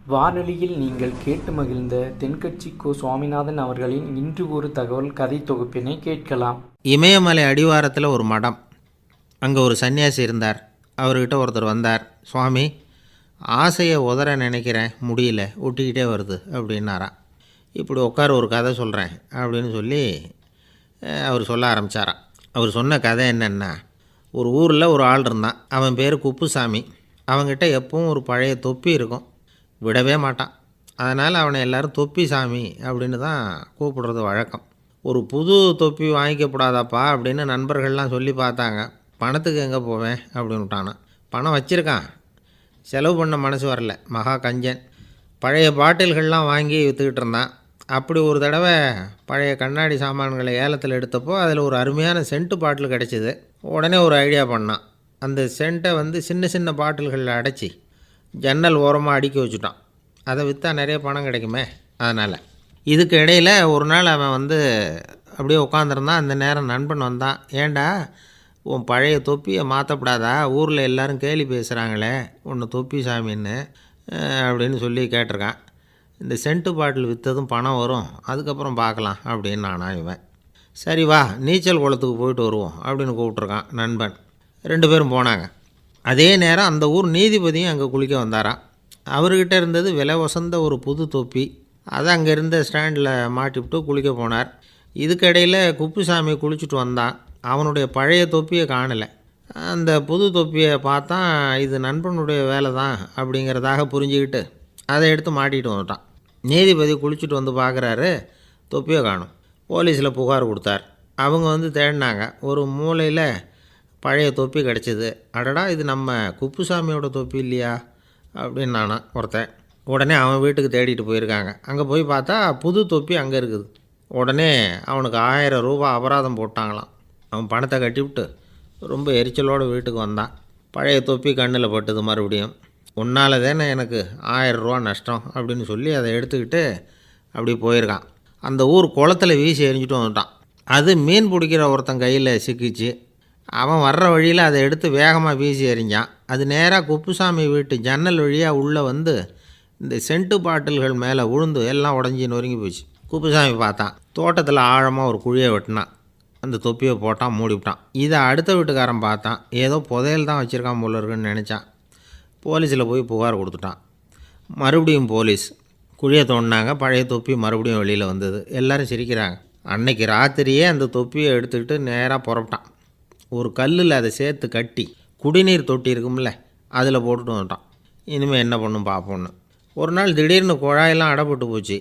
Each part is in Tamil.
வானொலியில் நீங்கள் கேட்டு மகிழ்ந்த தென்கட்சி கோ. சுவாமிநாதன் அவர்களின் இன்று ஒரு தகவல் கதை தொகுப்பினை கேட்கலாம். இமயமலை அடிவாரத்தில் ஒரு மடம். அங்கே ஒரு சன்னியாசி இருந்தார். அவர்கிட்ட ஒருத்தர் வந்தார். சுவாமி, ஆசையை உதற நினைக்கிறேன், முடியல, ஒட்டிக்கிட்டே வருது அப்படின்னாராம். இப்படி உட்கார, ஒரு கதை சொல்கிறேன் அப்படின்னு சொல்லி அவர் சொல்ல ஆரம்பித்தாராம். அவர் சொன்ன கதை என்னென்னா, ஒரு ஊரில் ஒரு ஆள் இருந்தான். அவன் பேர் குப்புசாமி. அவன்கிட்ட எப்பவும் ஒரு பழைய தொப்பி இருக்கும், விடவே மாட்டான். அதனால் அவனை எல்லோரும் தொப்பி சாமி அப்படின்னு தான் கூப்பிடுறது வழக்கம். ஒரு புது தொப்பி வாங்கிக்கப்படாதாப்பா அப்படின்னு நண்பர்கள்லாம் சொல்லி பார்த்தாங்க. பணத்துக்கு எங்கே போவேன் அப்படின்னு விட்டானான். பணம் வச்சுருக்கான், செலவு பண்ண மனசு வரல, மகா கஞ்சன். பழைய பாட்டில்கள்லாம் வாங்கி விற்றுக்கிட்டு இருந்தான். அப்படி ஒரு தடவை பழைய கண்ணாடி சாமான்களை ஏலத்தில் எடுத்தப்போ அதில் ஒரு அருமையான சென்ட்டு பாட்டில் கிடச்சிது. உடனே ஒரு ஐடியா பண்ணான். அந்த சென்ட்டை சின்ன சின்ன பாட்டில்களில் அடைச்சி ஜன்னல் ஓரமாக அடுக்கி வச்சுட்டான். அதை விற்றா நிறைய பணம் கிடைக்குமே. அதனால் இதுக்கு இடையில் ஒரு நாள் அவன் அப்படியே உட்காந்துருந்தான். அந்த நேரம் நண்பன் வந்தான். ஏண்டா, உன் பழைய தொப்பியை மாற்றப்படாதா? ஊரில் எல்லோரும் கேலி பேசுகிறாங்களே ஒன்று தொப்பி சாமின்னு அப்படின்னு சொல்லி கேட்டிருக்கான். இந்த சென்ட்டு பாட்டில் விற்றதும் பணம் வரும், அதுக்கப்புறம் பார்க்கலாம் அப்படின்னு நானா இவன். சரி வா, நீச்சல் குளத்துக்கு போயிட்டு வருவோம் அப்படின்னு கூப்பிட்ருக்கான் நண்பன். 2 பேரும் போனாங்க. அதே நேரம் அந்த ஊர் நீதிபதியும் அங்கே குளிக்க வந்தாராம். அவர்கிட்ட இருந்தது விலை வசந்த ஒரு புது தொப்பி. அதை அங்கே இருந்த ஸ்டாண்டில் மாட்டிவிட்டு குளிக்க போனார். இதுக்கிடையில் குப்புசாமி குளிச்சுட்டு வந்தான். அவனுடைய பழைய தொப்பியை காணலை. அந்த புது தொப்பியை பார்த்தா இது நண்பனுடைய வேலை தான் அப்படிங்கிறதாக புரிஞ்சுக்கிட்டு அதை எடுத்து மாட்டிகிட்டு வந்துட்டான். நீதிபதி குளிச்சுட்டு வந்து பார்க்குறாரு, தொப்பியை காணும். போலீஸில் புகார் கொடுத்தார். அவங்க தேடினாங்க. ஒரு மூலையில் பழைய தொப்பி கிடச்சிது. அடடா, இது நம்ம குப்புசாமியோட தொப்பி இல்லையா அப்படின்னு நானா ஒருத்தன். உடனே அவன் வீட்டுக்கு தேடிட்டு போயிருக்காங்க. அங்கே போய் பார்த்தா புது தொப்பி அங்கே இருக்குது. உடனே அவனுக்கு 1000 ரூபா அபராதம் போட்டாங்களாம். அவன் பணத்தை கட்டிவிட்டு ரொம்ப எரிச்சலோடு வீட்டுக்கு வந்தான். பழைய தொப்பி கண்ணில் பட்டுது. மறுபடியும், உன்னால் தானே எனக்கு 1000 ரூபா நஷ்டம் அப்படின்னு சொல்லி அதை எடுத்துக்கிட்டு அப்படி போயிருக்கான். அந்த ஊர் குளத்தில் வீசி எரிஞ்சிட்டு வந்துட்டான். அது மீன் பிடிக்கிற ஒருத்தன் கையில் சிக்கிச்சு. அவன் வர்ற வழியில் அதை எடுத்து வேகமாக வீசி எறிஞ்சான். அது நேராக குப்புசாமி வீட்டு ஜன்னல் வழியாக உள்ளே இந்த சென்ட்டு பாட்டில்கள் மேலே விழுந்து எல்லாம் உடஞ்சி நொறுங்கி போச்சு. குப்புசாமி பார்த்தான். தோட்டத்தில் ஆழமாக ஒரு குழியை வெட்டினான். அந்த தொப்பியை போட்டான், மூடிவிட்டான். இதை அடுத்த வீட்டுக்காரன் பார்த்தான். ஏதோ புதையல் தான் வச்சுருக்கான் போல இருக்குன்னு நினச்சான். போலீஸில் போய் புகார் கொடுத்துட்டான். மறுபடியும் போலீஸ் குழியை தோண்டினாங்க. பழைய தொப்பி மறுபடியும் வெளியில் வந்தது. எல்லோரும் சிரிக்கிறாங்க. அன்னைக்கு ராத்திரியே அந்த தொப்பியை எடுத்துக்கிட்டு நேராக புறப்பட்டான். ஒரு கல்லில் அதை சேர்த்து கட்டி குடிநீர் தொட்டி இருக்கும்ல, அதில் போட்டுட்டு வந்துட்டான். இனிமேல் என்ன பண்ணும் பார்ப்போன்னு. ஒரு நாள் திடீர்னு குழாயெல்லாம் அடைப்பட்டு போச்சு.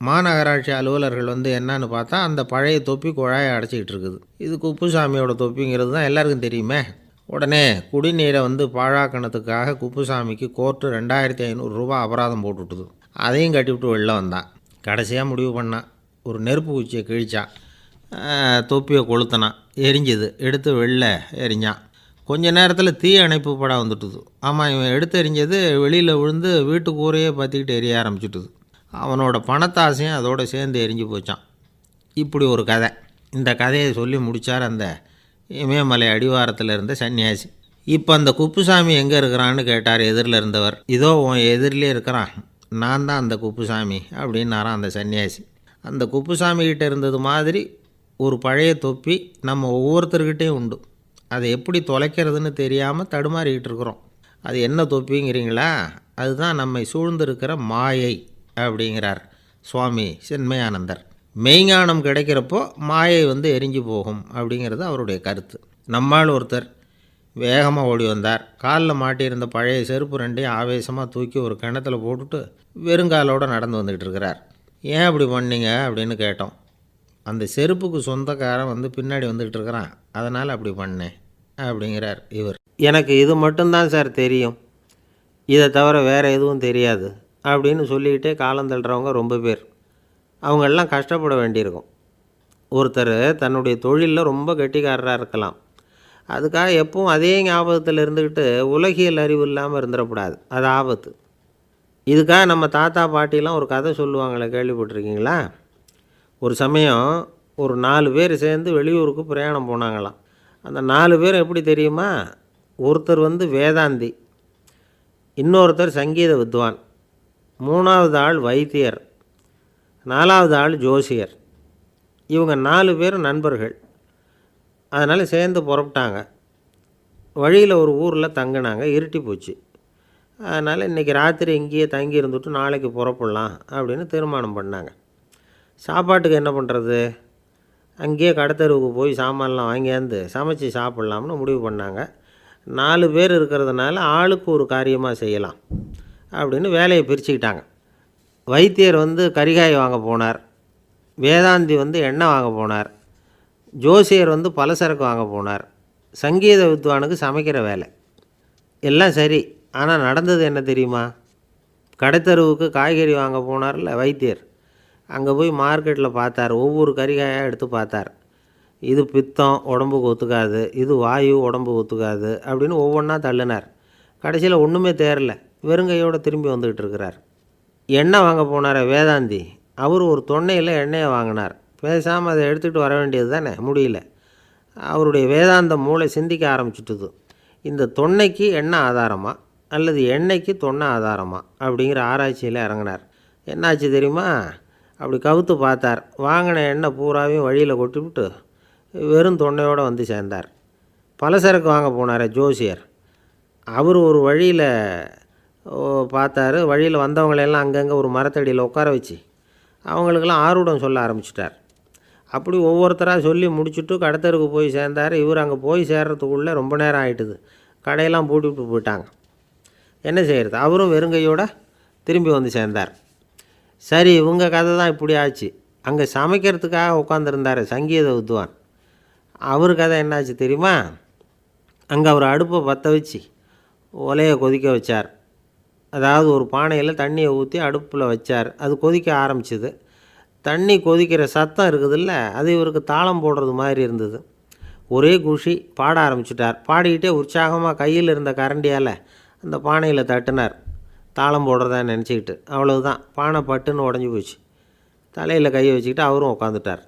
மாநகராட்சி அலுவலர்கள் என்னன்னு பார்த்தா அந்த பழைய தொப்பி குழாயை அடைச்சிக்கிட்டு இருக்குது. இது குப்புசாமியோட தொப்பிங்கிறது தான் எல்லாருக்கும் தெரியுமே. உடனே குடிநீரை பாழாக்கணத்துக்காக குப்புசாமிக்கு கோர்ட்டு 2500 ரூபா அபராதம் போட்டுவிட்டுது. அதையும் கட்டிவிட்டு வெளில வந்தான். கடைசியாக முடிவு பண்ணான். ஒரு நெருப்பு குச்சியை கிழிச்சான். தொப்பியை கொளுத்தினான். எரிஞ்சுது. எடுத்து வெளில எரிஞ்சான். கொஞ்ச நேரத்தில் தீ அணைப்பு படம் வந்துட்டுது. ஆமாம், இவன் எடுத்து எரிஞ்சது வெளியில் விழுந்து வீட்டு கூரையே பற்றிக்கிட்டு எரிய ஆரம்பிச்சுட்டுது. அவனோட பணத்தாசையும் அதோடு சேர்ந்து எரிஞ்சு போச்சான். இப்படி ஒரு கதை. இந்த கதையை சொல்லி முடித்தார் அந்த இமயமலை அடிவாரத்தில் இருந்த சன்னியாசி. இப்போ அந்த குப்புசாமி எங்கே இருக்கிறான்னு கேட்டார் எதிரில் இருந்தவர். இதோ உன் எதிரிலே இருக்கிறான், நான் தான் அந்த குப்புசாமி அப்படின்னாரான் அந்த சன்னியாசி. அந்த குப்புசாமிகிட்ட இருந்தது மாதிரி ஒரு பழைய தொப்பி நம்ம ஒவ்வொருத்தர்கிட்டையும் உண்டு. அதை எப்படி தொலைக்கிறதுன்னு தெரியாமல் தடுமாறிக்கிட்டு இருக்கிறோம். அது என்ன தொப்பிங்கிறீங்களா? அதுதான் நம்மை சூழ்ந்திருக்கிற மாயை அப்படிங்கிறார் சுவாமி சின்மயானந்தர். மெய்ஞானம் கிடைக்கிறப்போ மாயை எரிஞ்சு போகும் அப்படிங்கிறது அவருடைய கருத்து. நம்மால் ஒருத்தர் வேகமாக ஓடி வந்தார். காலில் மாட்டியிருந்த பழைய செருப்பு 2ஐயும் ஆவேசமாக தூக்கி ஒரு கிணத்துல போட்டுட்டு வெறுங்காலோடு நடந்து வந்துக்கிட்டு இருக்கிறார். ஏன் அப்படி பண்ணீங்க அப்படின்னு கேட்டோம். அந்த செருப்புக்கு சொந்தக்காரன் பின்னாடி வந்துக்கிட்டு இருக்கிறான், அதனால் அப்படி பண்ணேன் அப்படிங்கிறார் இவர். எனக்கு இது மட்டும்தான் சார் தெரியும், இதை தவிர வேறு எதுவும் தெரியாது அப்படின்னு சொல்லிக்கிட்டே காலம் தள்ளுறவங்க ரொம்ப பேர். அவங்களெல்லாம் கஷ்டப்பட வேண்டியிருக்கும். ஒருத்தர் தன்னுடைய தொழிலில் ரொம்ப கெட்டிக்காரராக இருக்கலாம். அதுக்காக எப்பவும் அதே ஞாபகத்தில் இருந்துக்கிட்டு உலகியல் அறிவு இல்லாமல் இருந்துடக்கூடாது. அது ஆபத்து. இதுக்காக நம்ம தாத்தா பாட்டிலாம் ஒரு கதை சொல்லுவாங்களே, கேள்விப்பட்டிருக்கீங்களா? ஒரு சமயம் ஒரு 4 பேர் சேர்ந்து வெளியூருக்கு பிரயாணம் போனாங்களாம். அந்த 4 பேர் எப்படி தெரியுமா? ஒருத்தர் வேதாந்தி, இன்னொருத்தர் சங்கீத வித்வான், மூணாவது ஆள் வைத்தியர், நாலாவது ஆள் ஜோசியர். இவங்க 4 பேரும் நண்பர்கள். அதனால் சேர்ந்து புறப்பட்டாங்க. வழியில் ஒரு ஊரில் தங்கினாங்க. இருட்டி போச்சு. அதனால் இன்றைக்கி ராத்திரி இங்கேயே தங்கி இருந்துட்டு நாளைக்கு புறப்படலாம் அப்படின்னு தீர்மானம் பண்ணாங்க. சாப்பாட்டுக்கு என்ன பண்ணுறது? அங்கேயே கடத்தெருவுக்கு போய் சாமான்லாம் வாங்கியாந்து சமைச்சு சாப்பிட்லாம்னு முடிவு பண்ணாங்க. 4 பேர் இருக்கிறதுனால ஆளுக்கு ஒரு காரியமாக செய்யலாம் அப்படின்னு வேலையை பிரிச்சுக்கிட்டாங்க. வைத்தியர் கரிகாய் வாங்க போனார், வேதாந்தி எண்ணெய் வாங்க போனார், ஜோசியர் பலசரக்கு வாங்க போனார், சங்கீத வித்வானுக்கு சமைக்கிற வேலை. எல்லாம் சரி. ஆனால் நடந்தது என்ன தெரியுமா? கடைத்தெருவுக்கு காய்கறி வாங்க போனார்ல வைத்தியர், அங்கே போய் மார்க்கெட்டில் பார்த்தார். ஒவ்வொரு கரிகாயாக எடுத்து பார்த்தார். இது பித்தம், உடம்புக்கு ஒத்துக்காது, இது வாயு, உடம்புக்கு ஒத்துக்காது அப்படின்னு ஒவ்வொன்றா தள்ளினார். கடைசியில் ஒன்றுமே தேரல. வெறுங்கையோடு திரும்பி வந்துக்கிட்டு இருக்கிறார். எண்ணெய் வாங்க போனார் வேதாந்தி, அவர் ஒரு தொன்னையில் எண்ணெயை வாங்கினார். பேசாமல் அதை எடுத்துகிட்டு வர வேண்டியது தானே, முடியல. அவருடைய வேதாந்த மூளை சிந்திக்க ஆரம்பிச்சுட்டுது. இந்த தொன்னைக்கு எண்ணெய் ஆதாரமா அல்லது எண்ணெய்க்கு தொன்னை ஆதாரமா அப்படிங்கிற ஆராய்ச்சியில் இறங்கினார். என்னாச்சு தெரியுமா? அப்படி கவுத்து பார்த்தார். வாங்கின எண்ணெய் பூராவையும் வழியில் கொட்டிவிட்டு வெறும் தொன்னையோடு வந்து சேர்ந்தார். பலசரக்கு வாங்க போனார் ஜோசியர், அவர் ஒரு வழியில் பார்த்தாரு. வழியில் வந்தவங்களெல்லாம் அங்கங்கே ஒரு மரத்தடியில் உட்கார வச்சு அவங்களுக்கெல்லாம் ஆர்வம் சொல்ல ஆரம்பிச்சிட்டார். அப்படி ஒவ்வொருத்தராக சொல்லி முடிச்சுட்டு கடத்தருக்கு போய் சேர்ந்தார். இவர் அங்கே போய் சேர்றதுக்குள்ளே ரொம்ப நேரம் ஆகிட்டுது. கடையெல்லாம் பூட்டிவிட்டு போயிட்டாங்க. என்ன செய்கிறது? அவரும் வெறுங்கையோடு திரும்பி வந்து சேர்ந்தார். சரி, இவங்க கதை தான் இப்படி ஆச்சு. அங்கே சமைக்கிறதுக்காக உட்காந்துருந்தார் சங்கீத வித்வான், அவர் கதை என்னாச்சு தெரியுமா? அங்கே அவர் அடுப்பை பற்ற வச்சு ஒலையை கொதிக்க வச்சார். அதாவது ஒரு பானையில் தண்ணியை ஊற்றி அடுப்பில் வச்சார். அது கொதிக்க ஆரம்பிச்சிது. தண்ணி கொதிக்கிற சத்தம் இருக்குதுல்ல, அது இவருக்கு தாளம் போடுறது மாதிரி இருந்தது. ஒரே குஷி, பாட ஆரம்பிச்சிட்டார். பாடிக்கிட்டே உற்சாகமாக கையில் இருந்த கரண்டியால் அந்த பானையில் தட்டினார், தாளம் போடுறதா நினச்சிக்கிட்டு. அவ்வளவுதான், பானை பட்டுன்னு உடஞ்சி போச்சு. தலையில் கையை வச்சுக்கிட்டு அவரும் உட்காந்துட்டார்.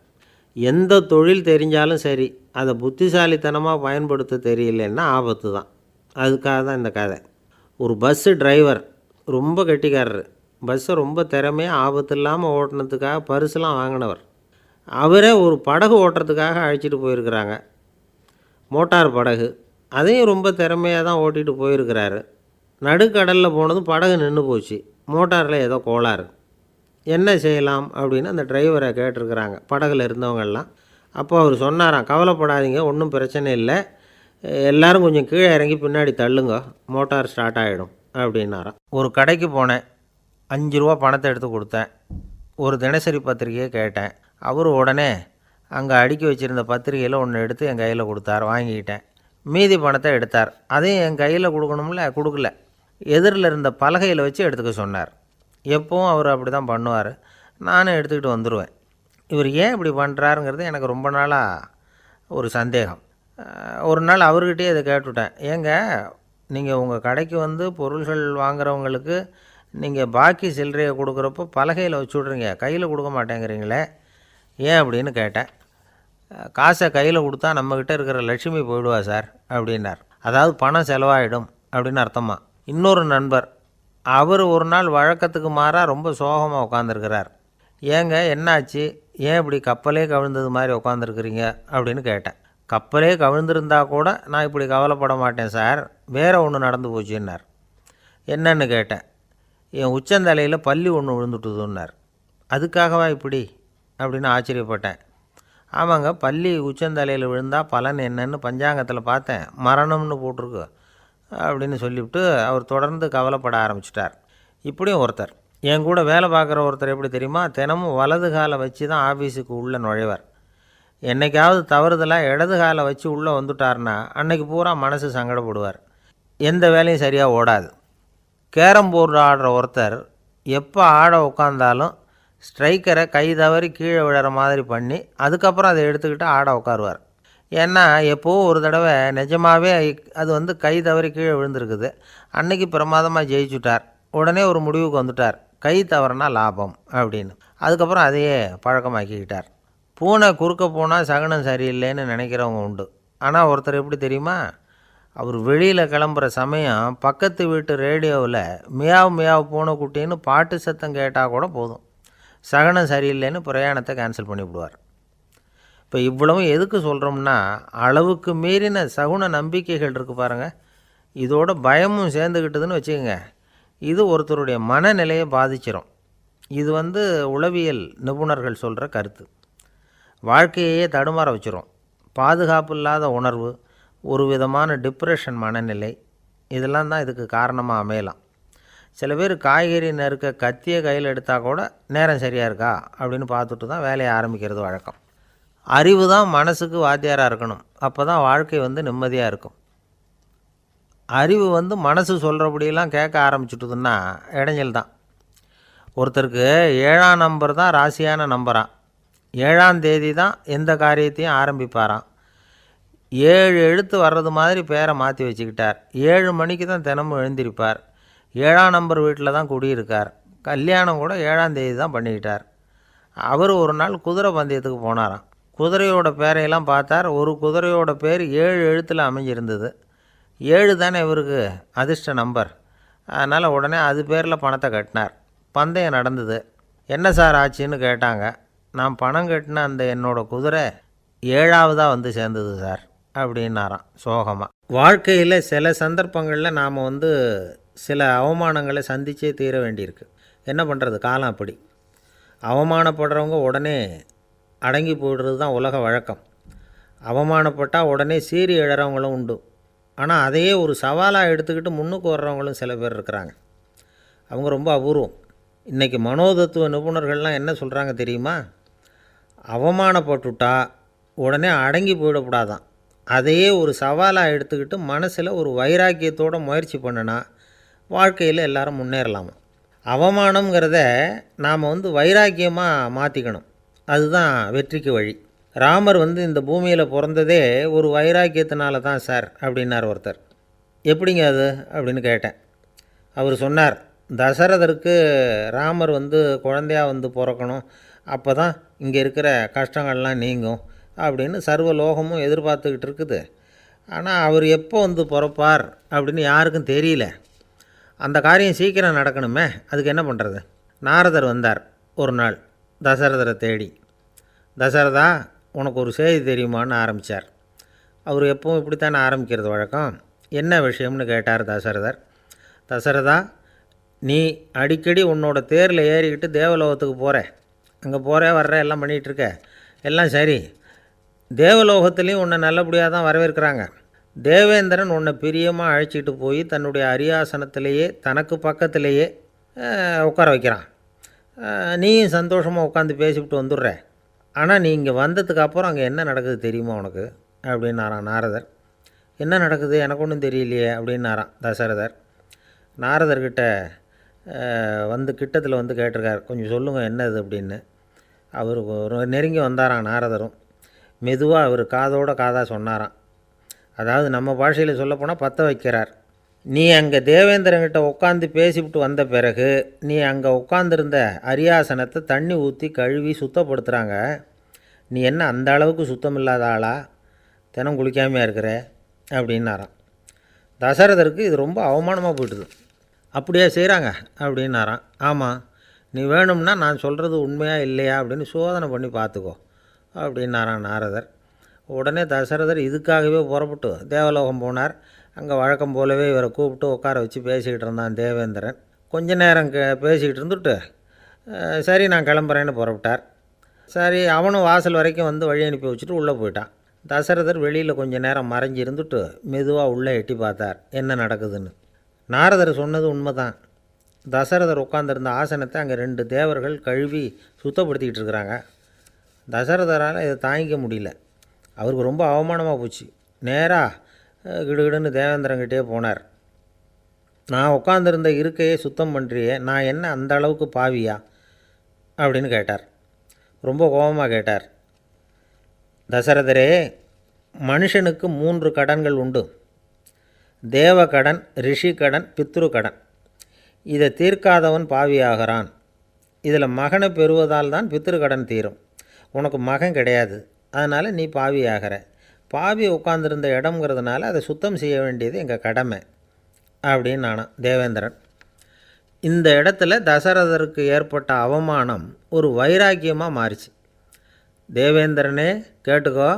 எந்த தொழில் தெரிஞ்சாலும் சரி, அதை புத்திசாலித்தனமாக பயன்படுத்த தெரியலன்னா ஆபத்து தான். அதுக்காக தான் இந்த கதை. ஒரு பஸ்ஸு டிரைவர் ரொம்ப கெட்டிக்காரர். பஸ்ஸை ரொம்ப திறமையாக ஆபத்து இல்லாமல் ஓட்டினதுக்காக பரிசுலாம் வாங்கினவர். அவரே ஒரு படகு ஓட்டுறதுக்காக அழைச்சிட்டு போயிருக்கிறாங்க, மோட்டார் படகு. அதையும் ரொம்ப திறமையாக தான் ஓட்டிகிட்டு போயிருக்கிறாரு. நடுக்கடலில் போனதும் படகு நின்று போச்சு. மோட்டாரில் ஏதோ கோளாறு. என்ன செய்யலாம் அப்படின்னு அந்த டிரைவரை கேட்டிருக்கிறாங்க படகுல இருந்தவங்கெல்லாம். அப்போ அவர் சொன்னாராம், கவலைப்படாதீங்க, ஒன்றும் பிரச்சனை இல்லை, எல்லோரும் கொஞ்சம் கீழே இறங்கி பின்னாடி தள்ளுங்க, மோட்டார் ஸ்டார்ட் ஆகிடும் அப்படின்னாராம். ஒரு கடைக்கு போனேன், 5 ரூபா பணத்தை எடுத்து கொடுத்தேன். ஒரு தினசரி பத்திரிக்கையை கேட்டேன். அவர் உடனே அங்கே அடுக்கி வச்சுருந்த பத்திரிக்கையில் ஒன்று எடுத்து என் கையில் கொடுத்தார். வாங்கிக்கிட்டேன். மீதி பணத்தை எடுத்தார். அதையும் என் கையில் கொடுக்கணும்ல, கொடுக்கல. எதிரில் இருந்த பலகையில் வச்சு எடுத்துக்க சொன்னார். எப்போவும் அவர் அப்படி தான் பண்ணுவார். நானும் எடுத்துக்கிட்டு வந்துடுவேன். இவர் ஏன் இப்படி பண்ணுறாருங்கிறது எனக்கு ரொம்ப நாளாக ஒரு சந்தேகம். ஒரு நாள் அவர்கிட்டயே இதை கேட்டுவிட்டேன். ஏங்க, நீங்கள் உங்கள் கடைக்கு பொருள்கள் வாங்குறவங்களுக்கு நீங்கள் பாக்கி சில்லறையை கொடுக்குறப்போ பலகையில் வச்சு விட்றீங்க, கையில் கொடுக்க மாட்டேங்கிறீங்களே, ஏன் அப்படின்னு கேட்டேன். காசை கையில் கொடுத்தா நம்மக்கிட்ட இருக்கிற லட்சுமி போயிடுவா சார் அப்படின்னார். அதாவது பணம் செலவாயிடும் அப்படின்னு அர்த்தமா. இன்னொரு நண்பர், அவர் ஒரு நாள் வழக்கத்துக்கு மாறாக ரொம்ப சோகமாக உட்காந்துருக்கிறார். ஏங்க என்னாச்சு, ஏன் இப்படி கப்பலே கவிழ்ந்தது மாதிரி உட்காந்துருக்குறீங்க அப்படின்னு கேட்டேன். கப்பலே கவிழ்ந்திருந்தா கூட நான் இப்படி கவலைப்பட மாட்டேன் சார், வேறு ஒன்று நடந்து போச்சுன்னார். என்னன்னு கேட்டேன். என் உச்சந்தலையில் பல்லி ஒன்று விழுந்துட்டுதுன்னார். அதுக்காகவா இப்படி அப்படின்னு ஆச்சரியப்பட்டேன். ஆமாங்க, பல்லி உச்சந்தலையில் விழுந்தால் பலன் என்னன்னு பஞ்சாங்கத்தில் பார்த்தேன், மரணம்னு போட்டிருக்கு அப்படின்னு சொல்லிவிட்டு அவர் தொடர்ந்து கவலைப்பட ஆரம்பிச்சிட்டார். இப்படியும் ஒருத்தர், என் கூட வேலை பார்க்குற ஒருத்தர் எப்படி தெரியுமா, தினமும் வலது காலை வச்சு தான் ஆஃபீஸுக்கு உள்ளே நுழைவார். என்றைக்காவது தவறுதலாக இடது காலை வச்சு உள்ளே வந்துட்டார்னா அன்னைக்கு பூரா மனசு சங்கடப்படுவார், எந்த வேலையும் சரியாக ஓடாது. கேரம் போர்டு ஆடுற ஒருத்தர் எப்போ ஆட உட்காந்தாலும் ஸ்ட்ரைக்கரை கை தவறி கீழே விழுற மாதிரி பண்ணி அதுக்கப்புறம் அதை எடுத்துக்கிட்டு ஆட உட்காருவார். ஏன்னா எப்போவோ ஒரு தடவை நிஜமாகவே அது கை தவறி கீழே விழுந்திருக்குது. அன்னைக்கு பிரமாதமாக ஜெயிச்சுட்டார். உடனே ஒரு முடிவுக்கு வந்துட்டார், கை தவறுனா லாபம் அப்படின்னு. அதுக்கப்புறம் அதையே பழக்கமாக்கிக்கிட்டார். பூனை குறுக்க போனால் சகுனம் சரியில்லைன்னு நினைக்கிறவங்க உண்டு. ஆனால் ஒருத்தர் எப்படி தெரியுமா, அவர் வெளியில் கிளம்புற சமயம் பக்கத்து வீட்டு ரேடியோவில் மியாவ் மியாவ் பூனைக்குட்டின்னு பாட்டு சத்தம் கேட்டால் கூட போதும், சகனம் சரியில்லைன்னு பிரயாணத்தை கேன்சல் பண்ணிவிடுவார். இப்போ இவ்வளவும் எதுக்கு சொல்கிறோம்னா, அளவுக்கு மீறின சகுன நம்பிக்கைகள் இருக்குது பாருங்கள், இதோட பயமும் சேர்ந்துக்கிட்டதுன்னு வச்சுக்கோங்க, இது ஒருத்தருடைய மனநிலையை பாதிச்சிடும். இது உளவியல் நிபுணர்கள் சொல்கிற கருத்து. வாழ்க்கையே தடுமாற வச்சிரும். பாதுகாப்பு இல்லாத உணர்வு, ஒரு விதமான டிப்ரெஷன் மனநிலை, இதெல்லாம் தான் இதுக்கு காரணமாக அமையலாம். சில பேர் காய்கறி நறுக்க கத்தியை கையில் எடுத்தால் கூட நேரம் சரியாக இருக்கா அப்படின்னு பார்த்துட்டு தான் வேலையை ஆரம்பிக்கிறது வழக்கம். அறிவு தான் மனசுக்கு வாத்தியாராக இருக்கணும், அப்போ தான் வாழ்க்கை நிம்மதியாக இருக்கும். அறிவு மனசு சொல்கிறபடியெல்லாம் கேட்க ஆரம்பிச்சுட்டுதுன்னா இடைஞ்சல் தான். ஒருத்தருக்கு 7ஆம் நம்பர் தான் ராசியான நம்பரான், 7ஆம் தேதி தான் எந்த காரியத்தையும் ஆரம்பிப்பாராம். 7 எழுத்து வர்றது மாதிரி பேரை மாற்றி வச்சுக்கிட்டார். 7 மணிக்கு தான் தினமும் எழுந்திருப்பார். 7ஆம் நம்பர் வீட்டில் தான் குடியிருக்கார். கல்யாணம் கூட 7ஆம் தேதி தான் பண்ணிக்கிட்டார். அவர் ஒரு நாள் குதிரை பந்தயத்துக்கு போனாராம். குதிரையோட பேரையெல்லாம் பார்த்தார். ஒரு குதிரையோட பேர் 7 எழுத்தில் அமைஞ்சிருந்தது. 7 தானே இவருக்கு அதிர்ஷ்ட நம்பர். அதனால் உடனே அது பேரில் பணத்தை கட்டினார். பந்தயம் நடந்தது. என்ன சார் ஆச்சுன்னு கேட்டாங்க. நான் பணம் கட்டின அந்த என்னோடய குதிரை 7ஆவதாக சேர்ந்தது சார் அப்படின்னாராம் சோகமாக. வாழ்க்கையில் சில சந்தர்ப்பங்களில் நாம் சில அவமானங்களை சந்தித்தே தீர வேண்டியிருக்கு. என்ன பண்ணுறது, காலம் அப்படி. அவமானப்படுறவங்க உடனே அடங்கி போய்டுறது தான் உலக வழக்கம். அவமானப்பட்டால் உடனே சீறி எழறவங்களும் உண்டு. ஆனால் அதையே ஒரு சவாலாக எடுத்துக்கிட்டு முன்னுக்கு வர்றவங்களும் சில பேர் இருக்கிறாங்க. அவங்க ரொம்ப அபூர்வம். இன்றைக்கி மனோதத்துவ நிபுணர்கள்லாம் என்ன சொல்கிறாங்க தெரியுமா? அவமானப்பட்டுட்டா உடனே அடங்கி போயிடக்கூடாதான், அதையே ஒரு சவாலாக எடுத்துக்கிட்டு மனசில் ஒரு வைராக்கியத்தோடு முயற்சி பண்ணினா வாழ்க்கையில் எல்லாரும் முன்னேறலாமா. அவமானங்கிறத நாம் வைராக்கியமாக மாற்றிக்கணும், அதுதான் வெற்றிக்கு வழி. ராமர் இந்த பூமியில் பிறந்ததே ஒரு வைராக்கியத்தினால தான் சார் அப்படின்னார் ஒருத்தர். எப்படிங்க அது அப்படின்னு கேட்டேன். அவர் சொன்னார், தசரதருக்கு ராமர் குழந்தையாக பிறக்கணும், அப்போ தான் இங்கே இருக்கிற கஷ்டங்கள்லாம் நீங்கும் அப்படின்னு சர்வ லோகமும் எதிர்பார்த்துக்கிட்டு இருக்குது. ஆனால் அவர் எப்போ பிறப்பார் அப்படின்னு யாருக்கும் தெரியல. அந்த காரியம் சீக்கிரம் நடக்கணுமே, அதுக்கு என்ன பண்ணுறது? நாரதர் வந்தார் ஒரு நாள் தசரதரை தேடி. தசரதா, உனக்கு ஒரு செய்தி தெரியுமான்னு ஆரம்பித்தார். அவர் எப்பவும் இப்படித்தானே ஆரம்பிக்கிறது வழக்கம். என்ன விஷயம்னு கேட்டார் தசரதர். தசரதா, நீ அடிக்கடி உன்னோட தேரில் ஏறிக்கிட்டு தேவலோகத்துக்கு போகிற, அங்கே போகிற வர்ற எல்லாம் பண்ணிகிட்ருக்க, எல்லாம் சரி. தேவலோகத்துலேயும் உன்னை நல்லபடியாக தான் வரவேற்கிறாங்க. தேவேந்திரன் உன்னை பிரியமாக அழைச்சிட்டு போய் தன்னுடைய அரியாசனத்திலேயே தனக்கு பக்கத்திலேயே உட்கார வைக்கிறான். நீயும் சந்தோஷமாக உட்காந்து பேசிவிட்டு வந்துடுற. ஆனால் நீ இங்கே வந்ததுக்கு அப்புறம் அங்கே என்ன நடக்குது தெரியுமா உனக்கு அப்படின்னாரான் நாரதர். என்ன நடக்குது எனக்கு ஒன்றும் தெரியலையே அப்படின்னாரான் தசரதர். நாரதர்கிட்ட கிட்டத்தில் கேட்டிருக்கார், கொஞ்சம் சொல்லுங்கள் என்னது அப்படின்னு. அவர் நெருங்கி வந்தாராம் நாரதரும். மெதுவாக அவர் காதோட காதாக சொன்னாராம். அதாவது நம்ம பாஷையில் சொல்லப்போனால் பற்ற வைக்கிறார். நீ அங்கே தேவேந்திரங்கிட்ட உட்காந்து பேசிவிட்டு வந்த பிறகு நீ அங்கே உட்காந்துருந்த அரியாசனத்தை தண்ணி ஊற்றி கழுவி சுத்தப்படுத்துகிறாங்க. நீ என்ன அந்த அளவுக்கு சுத்தம் இல்லாத ஆளா, தினம் குளிக்காமையாக இருக்கிற அப்படின்னாராம். தசரதருக்கு இது ரொம்ப அவமானமாக போயிட்டுது. அப்படியே செய்கிறாங்க அப்படின்னாராம். ஆமாம், நீ வேணும்னா நான் சொல்கிறது உண்மையாக இல்லையா அப்படின்னு சோதனை பண்ணி பார்த்துக்கோ அப்படின்னாரான் நாரதர். உடனே தசரதர் இதுக்காகவே புறப்பட்டு தேவலோகம் போனார். அங்கே வழக்கம் போலவே இவரை கூப்பிட்டு உட்கார வச்சு பேசிக்கிட்டு இருந்தான் தேவேந்திரன். கொஞ்ச நேரம் பேசிக்கிட்டு இருந்துட்டு சரி நான் கிளம்புறேன்னு புறப்பட்டார். சரி, அவனும் வாசல் வரைக்கும் வழி அனுப்பி வச்சுட்டு உள்ளே போயிட்டான். தசரதர் வெளியில் கொஞ்சம் நேரம் மறைஞ்சி இருந்துட்டு மெதுவாக உள்ளே எட்டி பார்த்தார் என்ன நடக்குதுன்னு. நாரதர் சொன்னது உண்மை தான். தசரதர் உட்காந்துருந்த ஆசனத்தை அங்கே 2 தேவர்கள் கழுவி சுத்தப்படுத்திக்கிட்டு இருக்கிறாங்க. தசரதரால் இதை தாங்கிக்க முடியல. அவருக்கு ரொம்ப அவமானமாக போச்சு. நேராக கிடுகிடுன்னு தேவேந்திரங்கிட்டே போனார். நான் உட்காந்துருந்த இருக்கையே சுத்தம் பண்ணுறியே, நான் என்ன அந்த அளவுக்கு பாவியா அப்படின்னு கேட்டார். ரொம்ப கோபமாக கேட்டார். தசரதரே, மனுஷனுக்கு 3 கடன்கள் உண்டு. தேவக்கடன், ரிஷி கடன், பித்ரு கடன். இதை தீர்க்காதவன் பாவியாகிறான். இதில் மகனை பெறுவதால் தான் பித்ரு கடன் தீரும். உனக்கு மகன் கிடையாது, அதனால் நீ பாவியாகிற. பாவி உட்காந்துருந்த இடம்ங்கிறதுனால அதை சுத்தம் செய்ய வேண்டியது எங்கள் கடமை அப்படின்னு நானும் தேவேந்திரன். இந்த இடத்துல தசரதருக்கு ஏற்பட்ட அவமானம் ஒரு வைராக்கியமாக மாறிச்சு. தேவேந்திரனே கேட்டுக்கோ,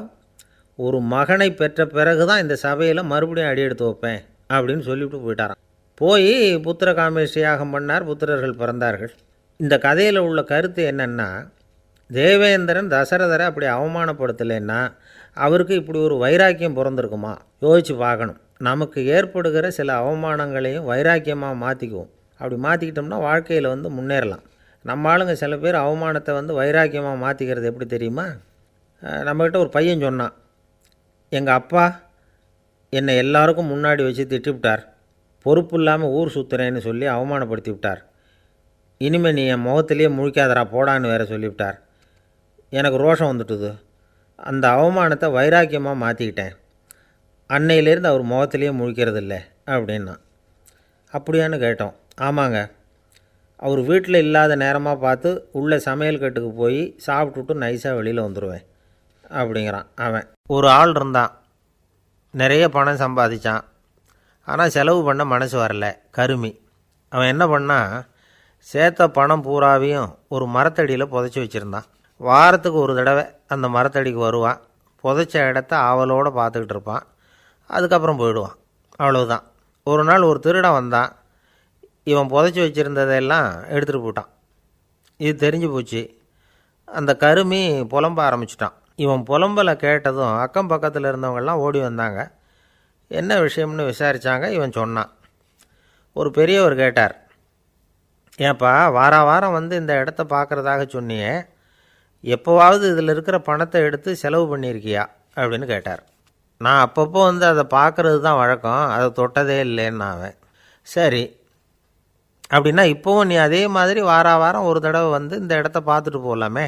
ஒரு மகனை பெற்ற பிறகு தான் இந்த சபையில் மறுபடியும் அடி எடுத்து வைப்பேன் அப்படின்னு சொல்லிவிட்டு போயிட்டாராம். போய் புத்திர காமேஷ்டி யாகம் பண்ணார், புத்திரர்கள் பிறந்தார்கள். இந்த கதையில் உள்ள கருத்து என்னென்னா, தேவேந்திரன் தசரதரை அப்படி அவமானப்படுத்தலைன்னா அவருக்கு இப்படி ஒரு வைராக்கியம் பிறந்திருக்குமா? யோசித்து பார்க்கணும். நமக்கு ஏற்படுகிற சில அவமானங்களையும் வைராக்கியமாக மாற்றிக்குவோம். அப்படி மாற்றிக்கிட்டோம்னா வாழ்க்கையில் முன்னேறலாம். நம்ம ஆளுங்க சில பேர் அவமானத்தை வைராக்கியமாக மாற்றிக்கிறது எப்படி தெரியுமா? நம்மக்கிட்ட ஒரு பையன் சொன்னான், எங்கள் அப்பா என்னை எல்லாருக்கும் முன்னாடி வச்சு திட்டிவிட்டார், பொறுப்பு இல்லாமல் ஊர் சுற்றுறேன்னு சொல்லி அவமானப்படுத்தி விட்டார். இனிமேல் நீ என் முகத்திலேயே முழிக்காதரா போடான்னு வேறு சொல்லிவிட்டார். எனக்கு ரோஷம் வந்துட்டுது. அந்த அவமானத்தை வைராக்கியமாக மாற்றிக்கிட்டேன். அன்னையிலேருந்து அவர் முகத்திலேயே முழிக்கிறது இல்லை அப்படின்னா. அப்படியான்னு கேட்டோம். ஆமாங்க, அவர் வீட்டில் இல்லாத நேரமாக பார்த்து உள்ளே சமையல் கட்டுக்கு போய் சாப்பிட்டுட்டு நைஸாக வெளியில் வந்துடுவேன் அப்படிங்கிறான் அவன். ஒரு ஆள் இருந்தான், நிறைய பணம் சம்பாதிச்சான். ஆனால் செலவு பண்ண மனசு வரல, கருமி. அவன் என்ன பண்ணான், சேர்த்த பணம் பூராவையும் ஒரு மரத்தடியில் புதைச்சி வச்சுருந்தான். வாரத்துக்கு ஒரு தடவை அந்த மரத்தடிக்கு வருவான், புதைச்ச இடத்த ஆவலோடு பார்த்துக்கிட்டு இருப்பான், அதுக்கப்புறம் போயிடுவான். அவ்வளவுதான். ஒரு நாள் ஒரு திருடன் வந்தான், இவன் புதைச்சி வச்சுருந்ததெல்லாம் எடுத்துகிட்டு போட்டான். இது தெரிஞ்சு போச்சு. அந்த கருமி புலம்ப ஆரம்பிச்சிட்டான். இவன் புலம்பலை கேட்டதும் அக்கம் பக்கத்தில் இருந்தவங்கெல்லாம் ஓடி வந்தாங்க. என்ன விஷயம்னு விசாரித்தாங்க. இவன் சொன்னான். ஒரு பெரியவர் கேட்டார், ஏன்ப்பா வாரம் இந்த இடத்த பார்க்குறதாக சொன்னியே, எப்போவாவது இதில் இருக்கிற பணத்தை எடுத்து செலவு பண்ணியிருக்கியா அப்படின்னு கேட்டார். நான் அப்பப்போ அதை பார்க்குறது தான் வழக்கம், அதை தொட்டதே இல்லைன்னு அவன். சரி, அப்படின்னா இப்போவும் நீ அதே மாதிரி வாரம் ஒரு தடவை இந்த இடத்த பார்த்துட்டு போகலாமே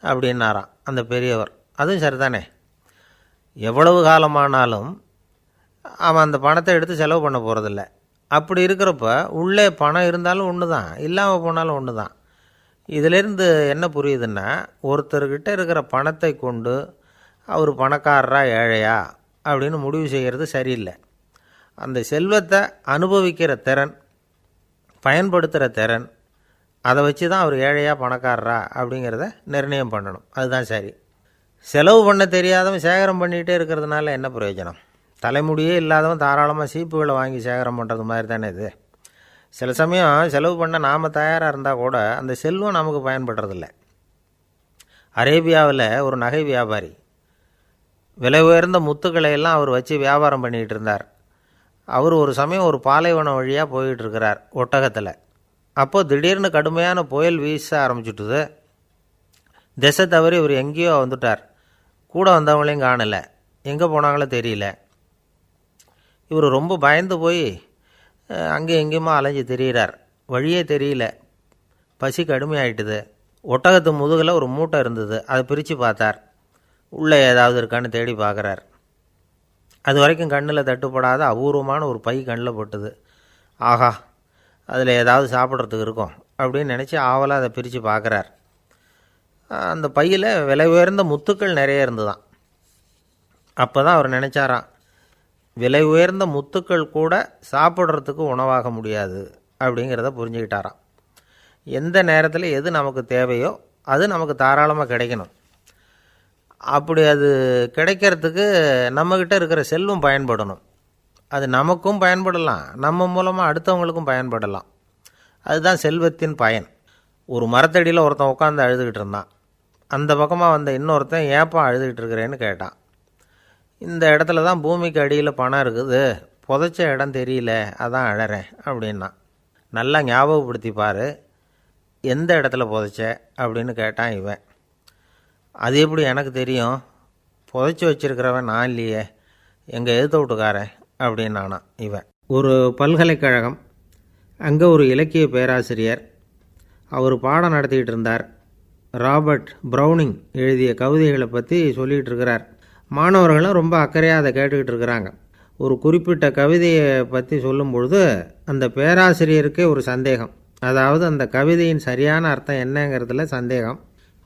அப்படின்னாராம் அந்த பெரியவர். அதுவும் சரிதானே, எவ்வளவு காலமானாலும் அவன் அந்த பணத்தை எடுத்து செலவு பண்ண போகிறதில்ல. அப்படி இருக்கிறப்ப உள்ளே பணம் இருந்தாலும் ஒன்று தான், இல்லாமல் போனாலும் ஒன்று தான். இதிலேருந்து என்ன புரியுதுன்னா, ஒருத்தர்கிட்ட இருக்கிற பணத்தை கொண்டு அவர் பணக்காரரா ஏழையா அப்படின்னு முடிவு செய்கிறது சரியில்லை. அந்த செல்வத்தை அனுபவிக்கிற திறன், பயன்படுத்துகிற திறன், அதை வச்சு தான் அவர் ஏழையா பணக்காரரா அப்படிங்கிறத நிர்ணயம் பண்ணணும். அதுதான் சரி. செலவு பண்ண தெரியாதவன் சேகரம் பண்ணிகிட்டே இருக்கிறதுனால என்ன பிரயோஜனம்? தலைமுடியே இல்லாதவன் தாராளமாக சீப்புகளை வாங்கி சேகரம் பண்ணுறது மாதிரி தானே இது. சில சமயம் செலவு பண்ண நாம் தயாராக இருந்தால் கூட அந்த செல்வம் நமக்கு பயன்படுறதில்ல. அரேபியாவில் ஒரு நகை வியாபாரி விலை உயர்ந்த முத்துக்களை எல்லாம் அவர் வச்சு வியாபாரம் பண்ணிகிட்டு இருந்தார். அவர் ஒரு சமயம் ஒரு பாலைவனம் வழியாக போயிட்டுருக்கிறார் ஒட்டகத்தில். அப்போது திடீர்னு கடுமையான புயல் வீச ஆரம்பிச்சுட்டுது. திசை தவறி இவர் எங்கேயோ வந்துட்டார். கூட வந்தவங்களையும் காணலை, எங்கே போனாங்களோ தெரியல. இவர் ரொம்ப பயந்து போய் அங்கே எங்கேயுமா அலைஞ்சு திரியிறார். வழியே தெரியல, பசி கடுமையாயிட்டுது. ஒட்டகத்து முதுகில் ஒரு மூட்டை இருந்தது, அதை பிரித்து பார்த்தார். உள்ளே ஏதாவது இருக்கான்னு தேடி பார்க்குறார். அது வரைக்கும் கண்ணில் தட்டுப்படாத அபூர்வமான ஒரு பை கண்ணில் பட்டுது. ஆஹா, அதில் ஏதாவது சாப்பிட்றதுக்கு இருக்கும் அப்படின்னு நினச்சி ஆவலாக அதை பிரித்து பார்க்குறார். அந்த பையில் விலை உயர்ந்த முத்துக்கள் நிறைய இருந்துதான். அப்போ தான் அவர் நினச்சாராம், விலை உயர்ந்த முத்துக்கள் கூட சாப்பிட்றதுக்கு உணவாக முடியாது அப்படிங்கிறத புரிஞ்சுக்கிட்டாராம். எந்த நேரத்தில் எது நமக்கு தேவையோ அது நமக்கு தாராளமாக கிடைக்கணும். அப்படி அது கிடைக்கிறதுக்கு நம்மக்கிட்ட இருக்கிற செல்வம் பயன்படணும். அது நமக்கும் பயன்படலாம், நம்ம மூலமாக அடுத்தவங்களுக்கும் பயன்படலாம். அதுதான் செல்வத்தின் பயன். ஒரு மரத்தடியில் ஒருத்தன் உட்காந்து அழுதுகிட்டு இருந்தான். அந்த பக்கமாக வந்த இன்னொருத்தன் ஏப்பா அழுதுகிட்டு இருக்கிறேன்னு கேட்டான். இந்த இடத்துல தான் பூமிக்கு அடியில் பணம் இருக்குது, புதைச்ச இடம் தெரியல, அதான் அழறேன் அப்படின்னா. நல்லா ஞாபகப்படுத்தி பாரு, எந்த இடத்துல புதைச்ச அப்படின்னு கேட்டான் இவன். அது எப்படி எனக்கு தெரியும், புதைச்சி வச்சிருக்கிறவன் நான் இல்லையே, எங்கள் எதிர்த்த வீட்டுக்காரன் அப்படின்னானா இவன். ஒரு பல்கலைக்கழகம், அங்கே ஒரு இலக்கிய பேராசிரியர், அவர் பாடம் நடத்திக்கிட்டு இருந்தார். ராபர்ட் ப்ரௌனிங் எழுதிய கவிதைகளை பற்றி சொல்லிகிட்டு இருக்கிறார். மாணவர்களும் ரொம்ப அக்கறையாக அதை கேட்டுக்கிட்டு இருக்கிறாங்க. ஒரு குறிப்பிட்ட கவிதையை பற்றி சொல்லும் பொழுது அந்த பேராசிரியருக்கே ஒரு சந்தேகம். அதாவது அந்த கவிதையின் சரியான அர்த்தம் என்னங்கிறதுல சந்தேகம்.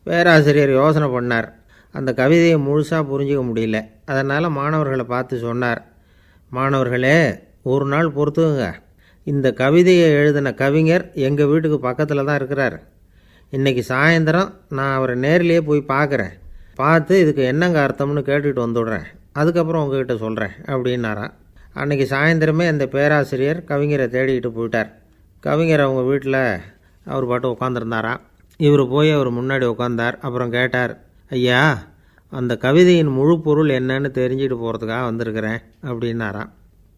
பேராசிரியர் யோசனை பண்ணார். அந்த கவிதையை முழுசாக புரிஞ்சிக்க முடியல. அதனால் மாணவர்களை பார்த்து சொன்னார், மாணவர்களே, ஒரு நாள் பொறுத்துங்க, இந்த கவிதையை எழுதின கவிஞர் எங்கள் வீட்டுக்கு பக்கத்தில் தான் இருக்கிறார். இன்றைக்கி சாயந்தரம் நான் அவரை நேரிலேயே போய் பார்க்குறேன், பார்த்து இதுக்கு என்னங்க அர்த்தம்னு கேட்டுட்டு வந்துவிடுறேன், அதுக்கப்புறம் உங்ககிட்ட சொல்கிறேன் அப்படின்னாராம். அன்றைக்கி சாயந்தரமே அந்த பேராசிரியர் கவிஞரை தேடிக்கிட்டு போயிட்டார். கவிஞர் அவங்க வீட்டில் அவர் பாட்டு உட்காந்துருந்தாராம். இவர் போய் அவர் முன்னாடி உட்காந்தார். அப்புறம் கேட்டார், ஐயா, அந்த கவிதையின் முழு பொருள் என்னன்னு தெரிஞ்சுட்டு போகிறதுக்காக வந்திருக்கிறேன் அப்படின்னாராம்.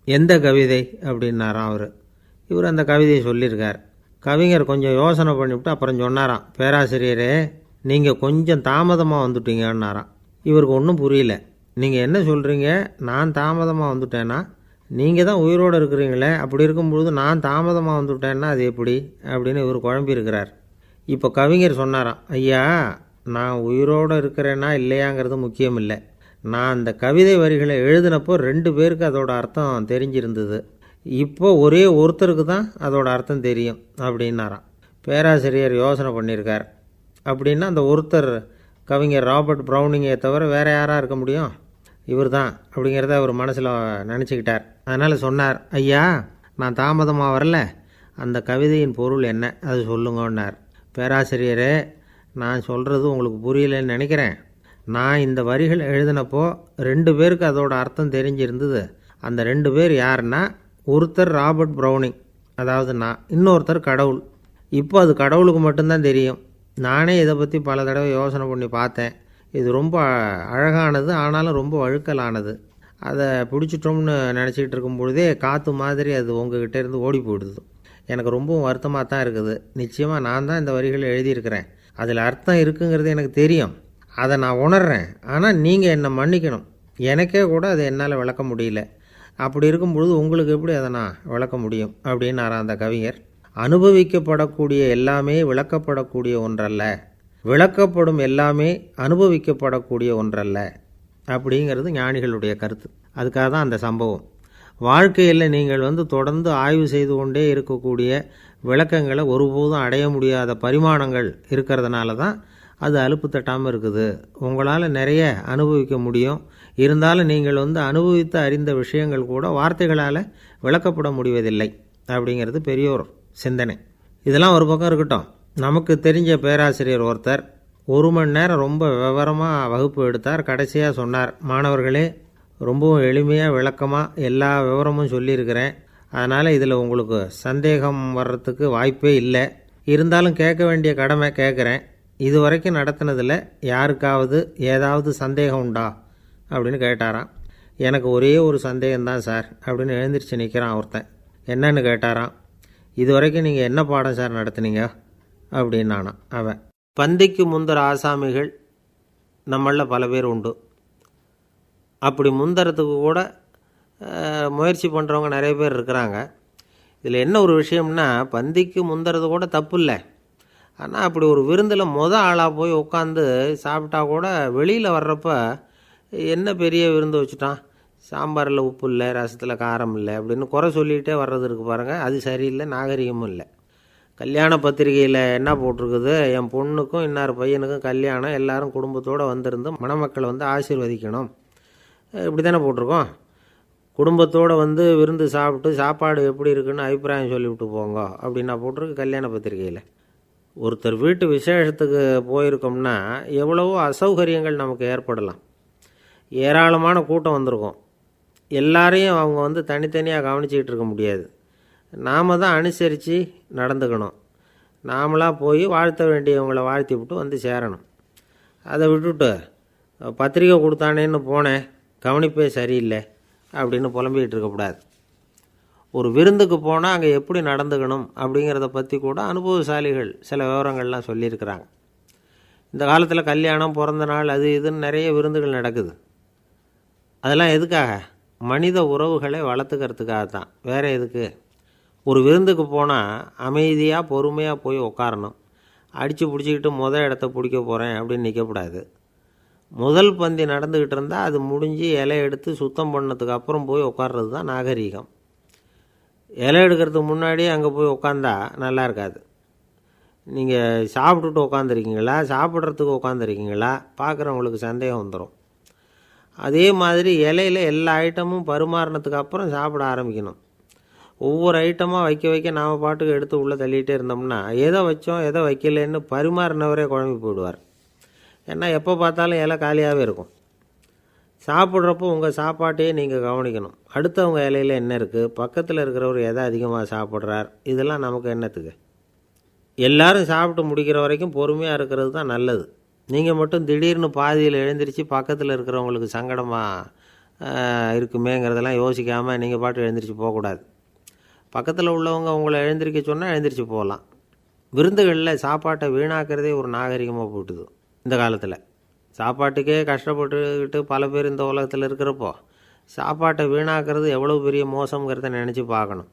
எந்த கவிதை அப்படின்னாராம் அவர். இவர் அந்த கவிதையை சொல்லியிருக்கார். கவிஞர் கொஞ்சம் யோசனை பண்ணிவிட்டு அப்புறம் சொன்னாராம், பேராசிரியரே, நீங்கள் கொஞ்சம் தாமதமாக வந்துட்டீங்கன்னாராம். இவருக்கு ஒன்றும் புரியல. நீங்கள் என்ன சொல்கிறீங்க? நான் தாமதமாக வந்துட்டேன்னா? நீங்கள் தான் உயிரோடு இருக்கிறீங்களே, அப்படி இருக்கும்பொழுது நான் தாமதமாக வந்துவிட்டேன்னா அது எப்படி அப்படின்னு இவர் குழம்பியிருக்கிறார். இப்போ கவிஞர் சொன்னாராம், ஐயா, நான் உயிரோடு இருக்கிறேன்னா இல்லையாங்கிறது முக்கியம் இல்லை. நான் அந்த கவிதை வரிகளை எழுதினப்போ 2 பேருக்கு அதோட அர்த்தம் தெரிஞ்சிருந்தது. இப்போ ஒரே ஒருத்தருக்கு தான் அதோட அர்த்தம் தெரியும் அப்படின்னாராம். பேராசிரியர் யோசனை பண்ணியிருக்கார். அப்படின்னா அந்த ஒருத்தர் கவிஞர் ராபர்ட் ப்ரௌனிங்கை தவிர வேறு யாராக இருக்க முடியும்? இவர் தான் அப்படிங்கிறத அவர் மனசில் நினச்சிக்கிட்டார். அதனால் சொன்னார், ஐயா, நான் தாமதமாக வரல, அந்த கவிதையின் பொருள் என்ன அது சொல்லுங்கன்னார். பேராசிரியரே, நான் சொல்கிறது உங்களுக்கு புரியலைன்னு நினைக்கிறேன். நான் இந்த வரிகள் எழுதினப்போ 2 பேருக்கு அதோட அர்த்தம் தெரிஞ்சிருந்தது. அந்த 2 பேர் யாருன்னா, ஒருத்தர் ராபர்ட் ப்ரௌனிங், அதாவது நான், இன்னொருத்தர் கடவுள். இப்போ அது கடவுளுக்கு மட்டும்தான் தெரியும். நானே இதை பற்றி பல தடவை யோசனை பண்ணி பார்த்தேன். இது ரொம்ப அழகானது, ஆனாலும் ரொம்ப வழுக்கலானது. அதை பிடிச்சிட்டோம்னு நினச்சிக்கிட்டு இருக்கும் பொழுதே காற்று மாதிரி அது உங்ககிட்ட இருந்து ஓடி போயிடுது. எனக்கு ரொம்பவும் வருத்தமாக தான் இருக்குது. நிச்சயமாக நான் தான் இந்த வரிகளை எழுதியிருக்கிறேன். அதில் அர்த்தம் இருக்குங்கிறது எனக்கு தெரியும், அதை நான் உணர்கிறேன். ஆனால் நீங்கள் என்னை மன்னிக்கணும். எனக்கே கூட அதை என்னால் விளக்க முடியல. அப்படி இருக்கும் பொழுது உங்களுக்கு எப்படி அதை நான் விளக்க முடியும் அப்படின்னாராம் அந்த கவிஞர். அனுபவிக்கப்படக்கூடிய எல்லாமே விளக்கப்படக்கூடிய ஒன்றல்ல, விளக்கப்படும் எல்லாமே அனுபவிக்கப்படக்கூடிய ஒன்றல்ல அப்படிங்கிறது ஞானிகளுடைய கருத்து. அதுக்காக தான் அந்த சம்பவம். வாழ்க்கையில் நீங்கள் தொடர்ந்து ஆய்வு செய்து கொண்டே இருக்கக்கூடிய விளக்கங்களை ஒருபோதும் அடைய முடியாத பரிமாணங்கள் இருக்கிறதுனால தான் அது அலுப்பு தட்டாமல் இருக்குது. உங்களால் நிறைய அனுபவிக்க முடியும், இருந்தாலும் நீங்கள் அனுபவித்து அறிந்த விஷயங்கள் கூட வார்த்தைகளால் விளக்கப்பட முடிவதில்லை அப்படிங்கிறது பெரியோர் சிந்தனை. இதெல்லாம் ஒரு பக்கம் இருக்கட்டும். நமக்கு தெரிஞ்ச பேராசிரியர் ஒருத்தர் 1 மணி நேரம் ரொம்ப விவரமாக வகுப்பு எடுத்தார். கடைசியாக சொன்னார், மாணவர்களே, ரொம்பவும் எளிமையாக விளக்கமாக எல்லா விவரமும் சொல்லியிருக்கிறேன். அதனால் இதில் உங்களுக்கு சந்தேகம் வர்றதுக்கு வாய்ப்பே இல்லை. இருந்தாலும் கேட்க வேண்டிய கடமை கேட்குறேன். இது வரைக்கும் நடத்தினதில் யாருக்காவது ஏதாவது சந்தேகம் உண்டா அப்படின்னு கேட்டாராம். எனக்கு ஒரே ஒரு சந்தேகம்தான் சார் அப்படின்னு எழுந்திரிச்சு நிற்கிறான் ஒருத்தன். என்னன்னு கேட்டாராம். இது வரைக்கும் நீங்கள் என்ன பாடம் சார் நடத்துனீங்க அப்படின்னானா அவன். பந்திக்கு முந்தர ஆசாமிகள் நம்மளில் பல பேர் உண்டு. அப்படி முந்தறதுக்கு கூட முயற்சி பண்ணுறவங்க நிறைய பேர் இருக்கிறாங்க. இதில் என்ன ஒரு விஷயம்னா, பந்திக்கு முந்தறது கூட தப்பு இல்லை. ஆனால் அப்படி ஒரு விருந்தில் ஆளாக போய் உட்காந்து சாப்பிட்டா கூட வெளியில் வர்றப்ப என்ன பெரிய விருந்து வச்சுட்டான், சாம்பாரில் உப்பு இல்லை, ரசத்தில் காரம் இல்லை அப்படின்னு குறை சொல்லிகிட்டே வர்றது இருக்குது பாருங்கள். அது சரியில்லை, நாகரிகமும் இல்லை. கல்யாண பத்திரிகையில் என்ன போட்டிருக்குது, என் பொண்ணுக்கும் இன்னார் பையனுக்கும் கல்யாணம், எல்லாரும் குடும்பத்தோடு வந்திருந்து மணமக்களை ஆசீர்வதிக்கணும், இப்படி தானே போட்டிருக்கோம். குடும்பத்தோடு விருந்து சாப்பிட்டு சாப்பாடு எப்படி இருக்குன்னு அபிப்பிராயம் சொல்லிவிட்டு போங்க அப்படின்னா போட்டிருக்கு கல்யாண பத்திரிகையில். ஒருத்தர் வீட்டு விசேஷத்துக்கு போயிருக்கோம்னா எவ்வளவோ அசௌகரியங்கள் நமக்கு ஏற்படலாம். ஏராளமான கூட்டம் வந்திருக்கும். எல்லாரையும் அவங்க தனித்தனியாக கவனிச்சிக்கிட்டு இருக்க முடியாது. நாம் தான் அனுசரித்து நடந்துக்கணும். நாமளாக போய் வாழ்த்த வேண்டியவங்களை வாழ்த்தி விட்டு சேரணும். அதை விட்டுட்டு பத்திரிக்கை கொடுத்தானேன்னு போனேன், கவனிப்பே சரியில்லை அப்படின்னு புலம்பிக்கிட்டு இருக்கக்கூடாது. ஒரு விருந்துக்கு போனால் அங்கே எப்படி நடந்துக்கணும் அப்படிங்கிறத பற்றி கூட அனுபவசாலிகள் சில விவரங்கள்லாம் சொல்லியிருக்கிறாங்க. இந்த காலத்தில் கல்யாணம், பிறந்த நாள், அது இதுன்னு நிறைய விருந்துகள் நடக்குது. அதெல்லாம் எதுக்காக? மனித உறவுகளை வளர்த்துக்கிறதுக்காக தான், வேறு எதுக்கு? ஒரு விருந்துக்கு போனால் அமைதியாக பொறுமையாக போய் உட்காரணும். அடித்து பிடிச்சிக்கிட்டு இடத்த பிடிக்க போகிறேன் அப்படின்னு நிற்கக்கூடாது. முதல் பந்தி நடந்துக்கிட்டு இருந்தால் அது முடிஞ்சு இலை எடுத்து சுத்தம் பண்ணதுக்கு அப்புறம் போய் உட்கார்றது தான் நாகரீகம். இலை எடுக்கிறதுக்கு முன்னாடியே அங்கே போய் உட்காந்தா நல்லா இருக்காது. நீங்கள் சாப்பிட்டுட்டு உட்காந்துருக்கீங்களா, சாப்பிட்றதுக்கு உட்காந்துருக்கீங்களா, பார்க்குறவங்களுக்கு சந்தேகம் வந்துடும். அதே மாதிரி இலையில் எல்லா ஐட்டமும் பரிமாறினதுக்கு அப்புறம் சாப்பிட ஆரம்பிக்கணும். ஒவ்வொரு ஐட்டமாக வைக்க வைக்க நாம் பாட்டுக்கு எடுத்து உள்ளே தள்ளிகிட்டே இருந்தோம்னா எதை வச்சோம் எதை வைக்கலன்னு பரிமாறினவரே குழம்பி போயிடுவார். ஏன்னா எப்போ பார்த்தாலும் இலை காலியாகவே இருக்கும். சாப்பிட்றப்போ உங்கள் சாப்பாட்டையே நீங்கள் கவனிக்கணும். அடுத்தவங்க இலையில் என்ன இருக்குது, பக்கத்தில் இருக்கிறவர் எதை அதிகமாக சாப்பிட்றார், இதெல்லாம் நமக்கு என்னத்துக்கு? எல்லாரும் சாப்பிட்டு முடிக்கிற வரைக்கும் பொறுமையாக இருக்கிறது தான் நல்லது. நீங்கள் மட்டும் திடீர்னு பாதியில் எழுந்திரிச்சு பக்கத்தில் இருக்கிறவங்களுக்கு சங்கடமாக இருக்குமேங்கிறதெல்லாம் யோசிக்காமல் நீங்கள் பாட்டு எழுந்திரிச்சு போகக்கூடாது. பக்கத்தில் உள்ளவங்க உங்களை எழுந்திரிக்க சொன்னால் எழுந்திரிச்சு போகலாம். விருந்துகளில் சாப்பாட்டை வீணாக்கிறதே ஒரு நாகரிகமாக போட்டுது இந்த காலத்தில். சாப்பாட்டுக்கே கஷ்டப்பட்டுக்கிட்டு பல பேர் இந்த உலகத்தில் இருக்கிறப்போ சாப்பாட்டை வீணாக்கிறது எவ்வளோ பெரிய மோசங்கிறத நினச்சி பார்க்கணும்.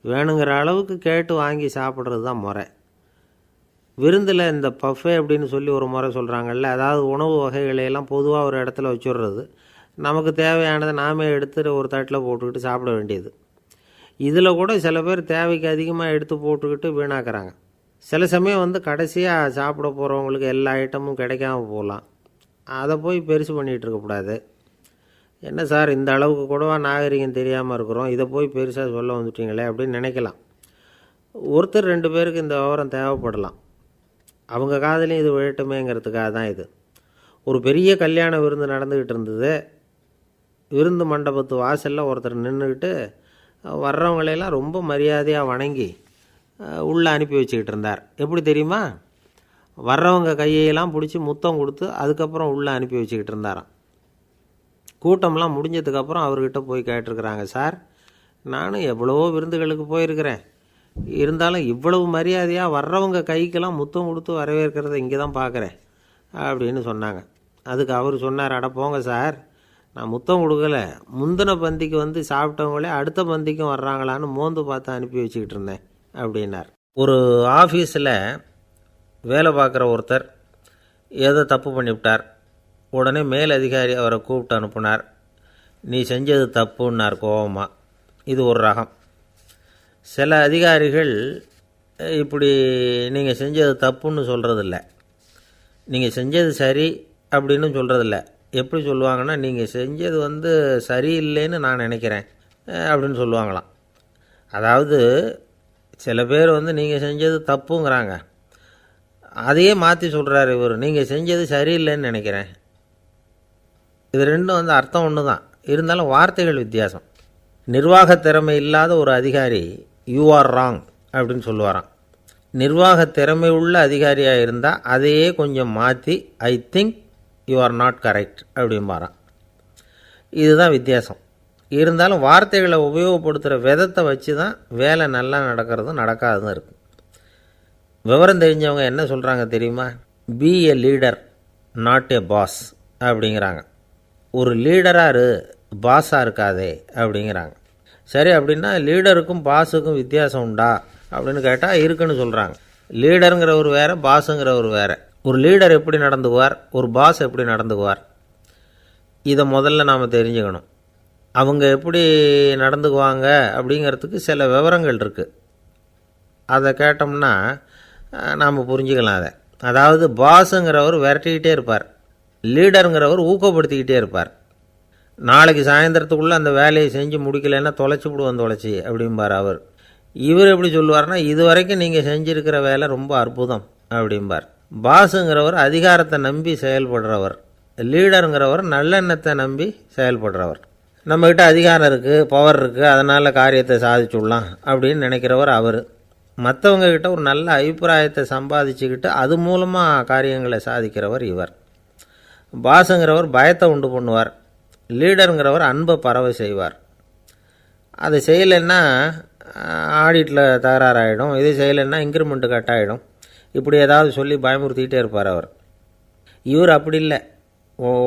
வேணுங்கிற அளவுக்கு கேட்டு வாங்கி சாப்பிட்றது தான் முறை. விருந்தில் இந்த பஃபே அப்படின்னு சொல்லி ஒரு முறை சொல்கிறாங்கல்ல, அதாவது உணவு வகைகளையெல்லாம் பொதுவாக ஒரு இடத்துல வச்சுடுறது, நமக்கு தேவையானதை நாமே எடுத்து ஒரு தட்டில் போட்டுக்கிட்டு சாப்பிட வேண்டியது. இதில் கூட சில பேர் தேவைக்கு அதிகமாக எடுத்து போட்டுக்கிட்டு வீணாக்குறாங்க. சில சமயம் கடைசியாக சாப்பிட போகிறவங்களுக்கு எல்லா ஐட்டமும் கிடைக்காம போகலாம். அதை போய் பெருசு பண்ணிகிட்டு இருக்கக்கூடாது. என்ன சார் இந்த அளவுக்கு கூடவா நாகரிகம் தெரியாமல் இருக்கிறோம், இதை போய் பெருசாக சொல்ல வந்துட்டீங்களே அப்படின்னு நினைக்கலாம். ஒருத்தர் 2 பேருக்கு இந்த விவரம் தேவைப்படலாம். அவங்க காதலையும் இது விழட்டுமேங்கிறதுக்காக தான் இது. ஒரு பெரிய கல்யாண விருந்து நடந்துக்கிட்டு இருந்தது. விருந்து மண்டபத்து வாசலில் ஒருத்தர் நின்றுக்கிட்டு வர்றவங்களையெல்லாம் ரொம்ப மரியாதையாக வணங்கி உள்ளே அனுப்பி வச்சுக்கிட்டு இருந்தார். எப்படி தெரியுமா? வர்றவங்க கையெல்லாம் பிடிச்சி முத்தம் கொடுத்து அதுக்கப்புறம் உள்ளே அனுப்பி வச்சுக்கிட்டு இருந்தாராம். கூட்டம்லாம் முடிஞ்சதுக்கப்புறம் அவர்கிட்ட போய் கேட்டிருக்கிறாங்க, சார் நானும் எவ்வளவோ விருந்துகளுக்கு போயிருக்கிறேன், இருந்தாலும் இவ்வளவு மரியாதையாக வர்றவங்க கைக்கெல்லாம் முத்தம் கொடுத்து வரவேற்கிறத இங்கே தான் பார்க்குறேன் அப்படின்னு சொன்னாங்க. அதுக்கு அவர் சொன்னார், அட போங்க சார், நான் முத்தம் கொடுக்கல, முந்தின பந்திக்கு சாப்பிட்டவங்களே அடுத்த பந்திக்கும் வர்றாங்களான்னு மோந்து பார்த்து அனுப்பி வச்சுக்கிட்டு இருந்தேன் அப்படின்னார். ஒரு ஆஃபீஸில் வேலை பார்க்குற ஒருத்தர் ஏதோ தப்பு பண்ணிவிட்டார். உடனே மேல் அதிகாரி அவரை கூப்பிட்டு அனுப்புனார். நீ செஞ்சது தப்புன்னார் கோபமாக. இது ஒரு ரகம். சில அதிகாரிகள் இப்படி நீங்கள் செஞ்சது தப்புன்னு சொல்கிறதில்ல, நீங்கள் செஞ்சது சரி அப்படின்னு சொல்கிறதில்ல. எப்படி சொல்லுவாங்கன்னா, நீங்கள் செஞ்சது சரியில்லைன்னு நான் நினைக்கிறேன் அப்படின்னு சொல்லுவாங்களாம். அதாவது சில பேர் நீங்கள் செஞ்சது தப்புங்கிறாங்க, அதையே மாற்றி சொல்கிறார் இவர், நீங்கள் செஞ்சது சரியில்லைன்னு நினைக்கிறேன். இது ரெண்டும் அர்த்தம் ஒன்று தான், இருந்தாலும் வார்த்தைகள் வித்தியாசம். நிர்வாக திறமை இல்லாத ஒரு அதிகாரி யூ ஆர் ராங் அப்படின்னு சொல்லுவாராம். நிர்வாக திறமை உள்ள அதிகாரியாக இருந்தால் அதையே கொஞ்சம் மாற்றி I think you are not correct அப்படிம்பாரான். இதுதான் வித்தியாசம். இருந்தாலும் வார்த்தைகளை உபயோகப்படுத்துகிற விதத்தை வச்சு தான் வேலை நல்லா நடக்கிறதும் நடக்காததும் இருக்குது. விவரம் தெரிஞ்சவங்க என்ன சொல்கிறாங்க தெரியுமா? Be a leader not a boss அப்படிங்கிறாங்க. ஒரு லீடராக பாஸாக இருக்காதே அப்படிங்கிறாங்க. சரி, அப்படின்னா லீடருக்கும் பாஸுக்கும் வித்தியாசம் உண்டா அப்படின்னு கேட்டால் இருக்குன்னு சொல்கிறாங்க. லீடருங்கிறவர் வேறு, பாஸுங்கிறவர் வேறு. ஒரு லீடர் எப்படி நடந்துக்குவார், ஒரு பாஸ் எப்படி நடந்துக்குவார், இதை முதல்ல நாம் தெரிஞ்சுக்கணும். அவங்க எப்படி நடந்துக்குவாங்க அப்படிங்கிறதுக்கு சில விவரங்கள் இருக்குது. அதை கேட்டோம்னா நாம் புரிஞ்சுக்கலாம் அதை. அதாவது பாஸுங்கிறவர் விரட்டிக்கிட்டே இருப்பார், லீடருங்கிறவர் ஊக்கப்படுத்திக்கிட்டே இருப்பார். நாளைக்கு சாயந்தரத்துக்குள்ளே அந்த வேலையை செஞ்சு முடிக்கலைன்னா தொலைச்சி விடுவோம் தொலைச்சி அப்படிம்பார் அவர். இவர் எப்படி சொல்லுவார்னா, இது வரைக்கும் நீங்கள் செஞ்சுருக்கிற வேலை ரொம்ப அற்புதம் அப்படிம்பார். பாஸுங்கிறவர் அதிகாரத்தை நம்பி செயல்படுறவர், லீடருங்கிறவர் நல்லெண்ணத்தை நம்பி செயல்படுறவர். நம்மக்கிட்ட அதிகாரம் இருக்குது, பவர் இருக்குது, அதனால் காரியத்தை சாதிச்சுடலாம் அப்படின்னு நினைக்கிறவர் அவர். மற்றவங்கக்கிட்ட ஒரு நல்ல அபிப்பிராயத்தை சம்பாதிச்சுக்கிட்டு அது மூலமாக காரியங்களை சாதிக்கிறவர் இவர். பாஸுங்கிறவர் பயத்தை உண்டு பண்ணுவார், லீடருங்கிறவர் அன்பை பரவ செய்வார். அதை செய்யலைன்னா ஆடிட்டில் தகராறாயிடும், இது செய்யலைன்னா இன்க்ரிமெண்ட்டு கட் ஆகிடும், இப்படி ஏதாவது சொல்லி பயமுறுத்திக்கிட்டே இருப்பார் அவர். இவர் அப்படி இல்லை.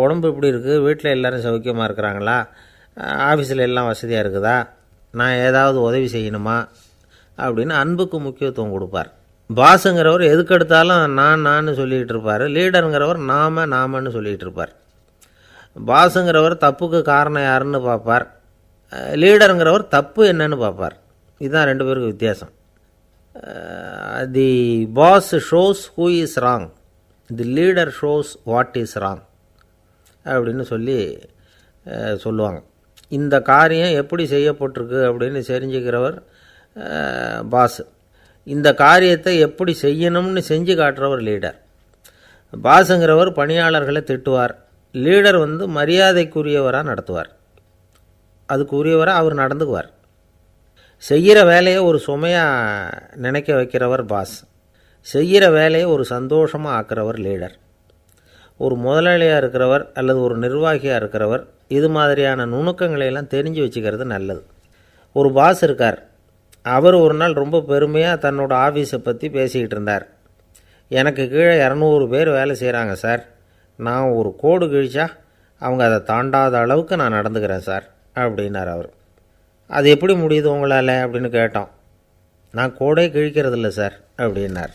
உடம்பு இப்படி இருக்குது, வீட்டில் எல்லோரும் சௌக்கியமாக இருக்கிறாங்களா, ஆஃபீஸில் எல்லாம் வசதியாக இருக்குதா, நான் ஏதாவது உதவி செய்யணுமா அப்படின்னு அன்புக்கு முக்கியத்துவம் கொடுப்பார். பாஸுங்கிறவர் எதுக்கெடுத்தாலும் நான் சொல்லிகிட்டு இருப்பார், லீடருங்கிறவர் நாமன்னு சொல்லிகிட்டு இருப்பார். பாஸுங்கிறவர் தப்புக்கு காரணம் யாருன்னு பார்ப்பார், லீடருங்கிறவர் தப்பு என்னன்னு பார்ப்பார். இதுதான் 2 பேருக்கு வித்தியாசம். The boss shows who is wrong, the leader shows what is wrong அப்படின்னு சொல்லுவாங்க. இந்த காரியம் எப்படி செய்யப்பட்டிருக்கு அப்படின்னு தெரிஞ்சுக்கிறவர் பாஸ், இந்த காரியத்தை எப்படி செய்யணும்னு செஞ்சு காட்டுறவர் லீடர். பாஸுங்கிறவர் பணியாளர்களை திட்டுவார், லீடர் மரியாதைக்குரியவராக நடத்துவார், அதுக்குரியவராக அவர் நடந்துக்குவார். செய்கிற வேலையை ஒரு சுமையாக நினைக்க வைக்கிறவர் பாஸ், செய்கிற வேலையை ஒரு சந்தோஷமாக ஆக்கிறவர் லீடர். ஒரு முதலாளியாக இருக்கிறவர் அல்லது ஒரு நிர்வாகியாக இருக்கிறவர் இது மாதிரியான நுணுக்கங்களையெல்லாம் தெரிஞ்சு வச்சுக்கிறது நல்லது. ஒரு பாஸ் இருக்கார், அவர் ஒரு நாள் ரொம்ப பெருமையாக தன்னோட ஆஃபீஸை பற்றி பேசிக்கிட்டு இருந்தார். எனக்கு கீழே 200 பேர் வேலை செய்கிறாங்க சார், நான் ஒரு கோடு கிழிச்சா அவங்க அதை தாண்டாத அளவுக்கு நான் நடந்துக்கிறேன் சார் அப்படின்னார் அவர். அது எப்படி முடியுது உங்களால் அப்படின்னு கேட்டோம். நான் கோடே கிழிக்கிறதில்ல சார் அப்படின்னார்.